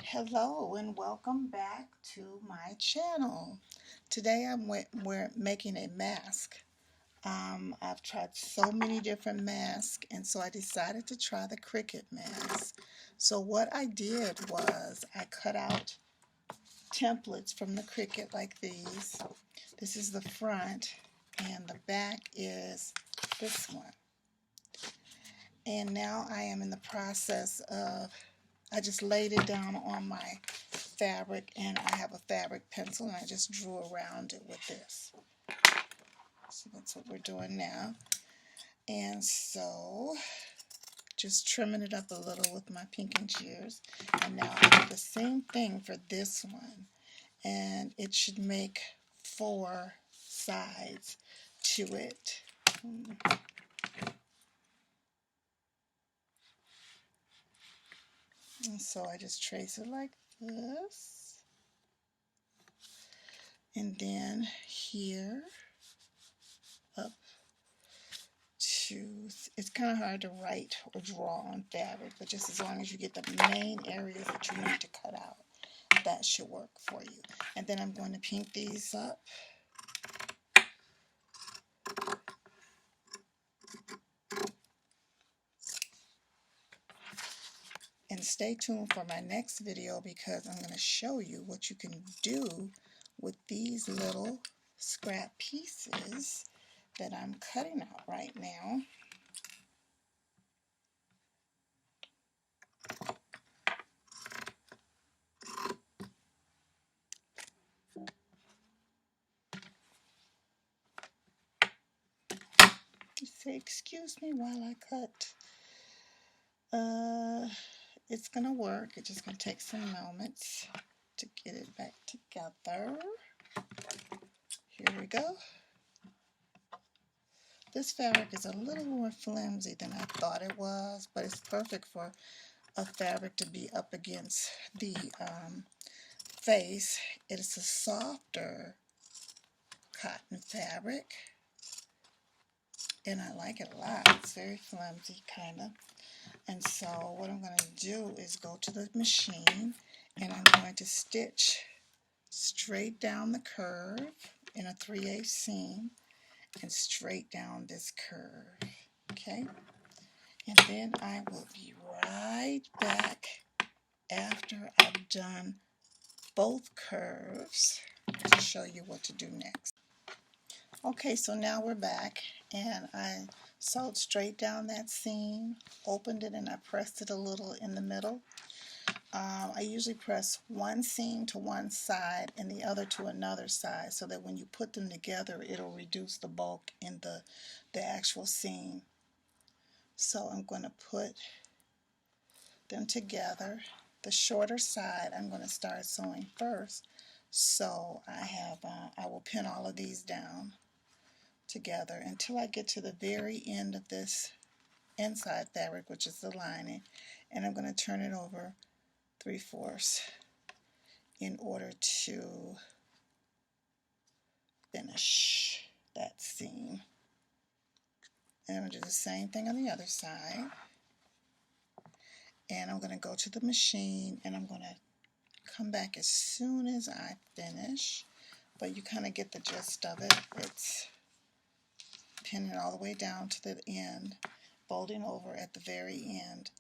Hello and welcome back to my channel. Today we're making a mask. I've tried so many different masks, and so I decided to try the Cricut mask. So what I did was I cut out templates from the Cricut like these. This is the front and the back is this one. And now I am in the process of, I just laid it down on my fabric, and I have a fabric pencil, and I just drew around it with this. So that's what we're doing now. And so just trimming it up a little with my pinking shears. And now I do the same thing for this one. And it should make 4 sides to it. And so I just trace it like this. And then here, up to, it's kind of hard to write or draw on fabric, but just as long as you get the main areas that you need to cut out, that should work for you. And then I'm going to pink these up. And stay tuned for my next video, because I'm going to show you what you can do with these little scrap pieces that I'm cutting out right now. Say excuse me while I cut. It's gonna work. It's just gonna take some moments to get it back together. Here we go. This fabric is a little more flimsy than I thought it was, but it's perfect for a fabric to be up against the face. It's a softer cotton fabric, and I like it a lot. It's very flimsy, kind of. And so what I'm going to do is go to the machine, and I'm going to stitch straight down the curve in a 3/8 seam and straight down this curve. Okay? And then I will be right back after I've done both curves to show you what to do next. Okay, so now we're back, and I sewed straight down that seam, opened it, and I pressed it a little in the middle. I usually press one seam to one side and the other to another side, so that when you put them together, it'll reduce the bulk in the actual seam. So I'm going to put them together. The shorter side I'm going to start sewing first. So I will pin all of these down together until I get to the very end of this inside fabric, which is the lining, and I'm going to turn it over 3/4 in order to finish that seam. And I'm going to do the same thing on the other side. And I'm going to go to the machine, and I'm going to come back as soon as I finish. But you kind of get the gist of it. It's pinning all the way down to the end, folding over at the very end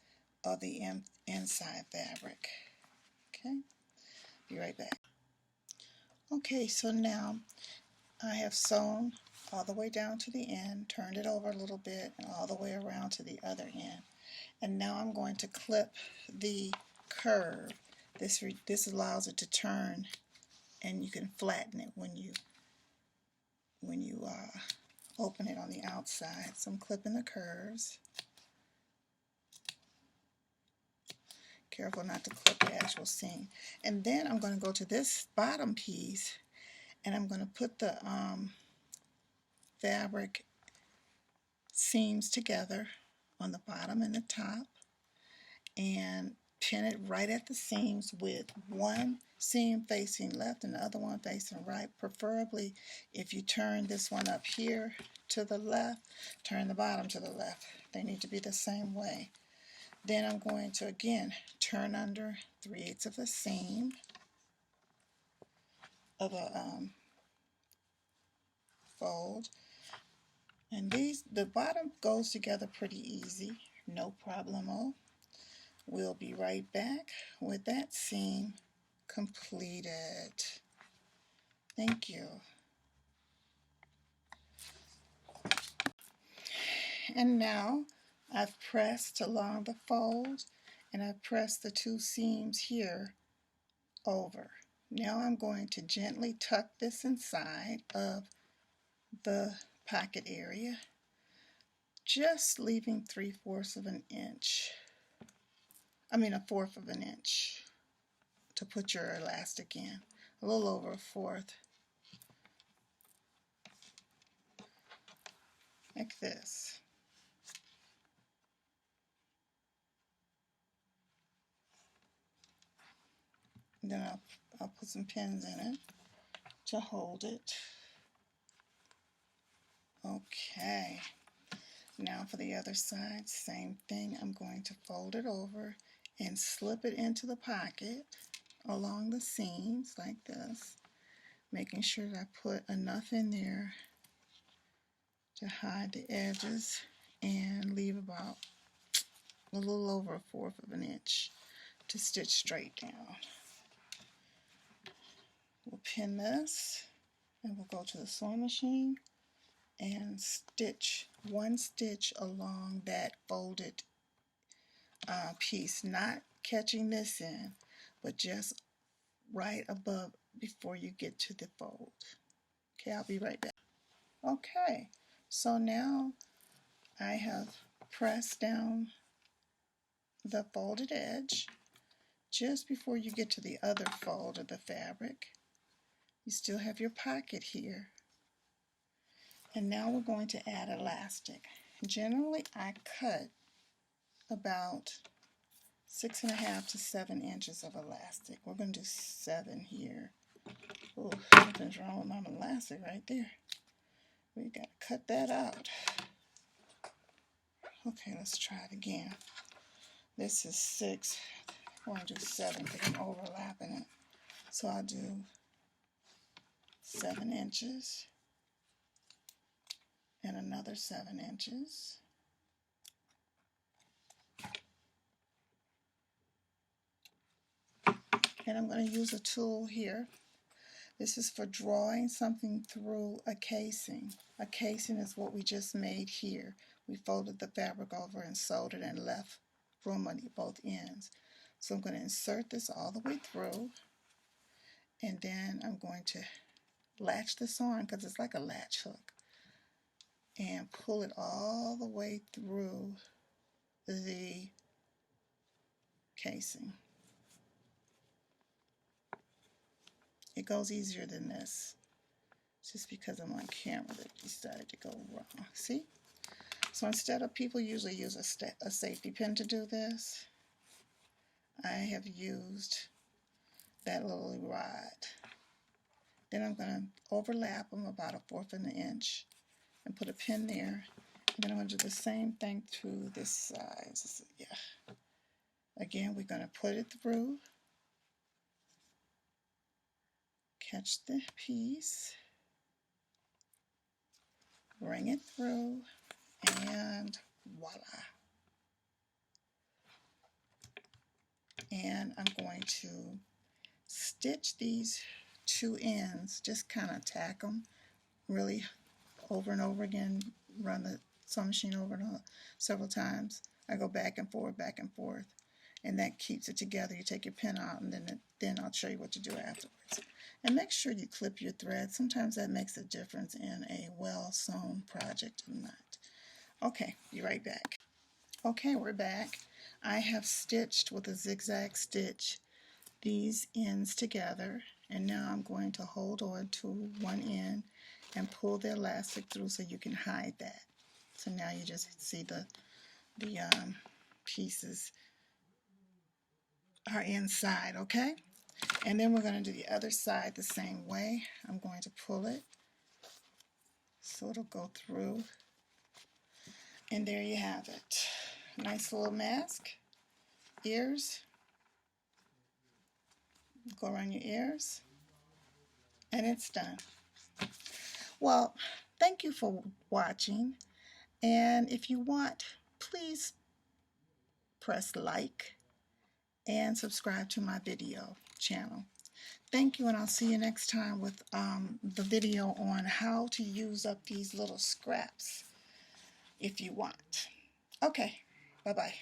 of the inside fabric. Okay, be right back. Okay, so now I have sewn all the way down to the end, turned it over a little bit, and all the way around to the other end. And now I'm going to clip the curve. This allows it to turn, and you can flatten it when you open it on the outside. So I'm clipping the curves. Careful not to clip the actual seam. And then I'm going to go to this bottom piece, and I'm going to put the fabric seams together on the bottom and the top, and pin it right at the seams with one seam facing left and the other one facing right. Preferably, if you turn this one up here to the left, turn the bottom to the left. They need to be the same way. Then I'm going to again turn under 3/8 of the seam of a fold, and the bottom goes together pretty easy, no problemo. We'll be right back with that seam completed. Thank you. And now I've pressed along the fold, and I've pressed the 2 seams here over. Now I'm going to gently tuck this inside of the pocket area, just leaving 3/4 of an inch. I mean a 1/4 of an inch to put your elastic in. A little over a 1/4. Like this. And then I'll put some pins in it to hold it. Okay. Now for the other side, same thing. I'm going to fold it over and slip it into the pocket along the seams like this, making sure that I put enough in there to hide the edges and leave about a little over a 1/4 of an inch to stitch straight down. We'll pin this and we'll go to the sewing machine and stitch 1 stitch along that folded piece, not catching this in, but just right above before you get to the fold. Okay, I'll be right back. Okay, so now I have pressed down the folded edge just before you get to the other fold of the fabric. You still have your pocket here. And now we're going to add elastic. Generally, I cut about 6.5 to 7 inches of elastic. We're going to do 7 here. Oh, something's wrong with my elastic right there. We got to cut that out. Okay, let's try it again. This is 6. I want to do 7 because I'm overlapping it. So I'll do 7 inches and another 7 inches. And I'm going to use a tool here. This is for drawing something through a casing. A casing is what we just made here. We folded the fabric over and sewed it and left room on both ends. So I'm going to insert this all the way through, and then I'm going to latch this on because it's like a latch hook, and pull it all the way through the casing. It goes easier than this. It's just because I'm on camera that decided to go wrong. See? So instead of, people usually use a safety pin to do this, I have used that little rod. Then I'm going to overlap them about a 1/4 of an inch and put a pin there. And then I'm going to do the same thing to this side. Yeah. Again, we're going to put it through, catch the piece, bring it through, and voila. And I'm going to stitch these 2 ends, just kind of tack them really over and over again, run the sewing machine over and over several times. I go back and forth, and that keeps it together. You take your pin out, and then I'll show you what to do afterwards. And make sure you clip your thread. Sometimes that makes a difference in a well-sewn project or not. Okay, be right back. Okay, we're back. I have stitched with a zigzag stitch these ends together, and now I'm going to hold on to one end and pull the elastic through so you can hide that. So now you just see the pieces are inside, okay? And then we're going to do the other side the same way. I'm going to pull it so it'll go through, and there you have it. Nice little mask. ears. Go around your ears. And it's done. Well, thank you for watching. And if you want, please press like and subscribe to my video channel. Thank you, and I'll see you next time with the video on how to use up these little scraps if you want. Okay, bye-bye.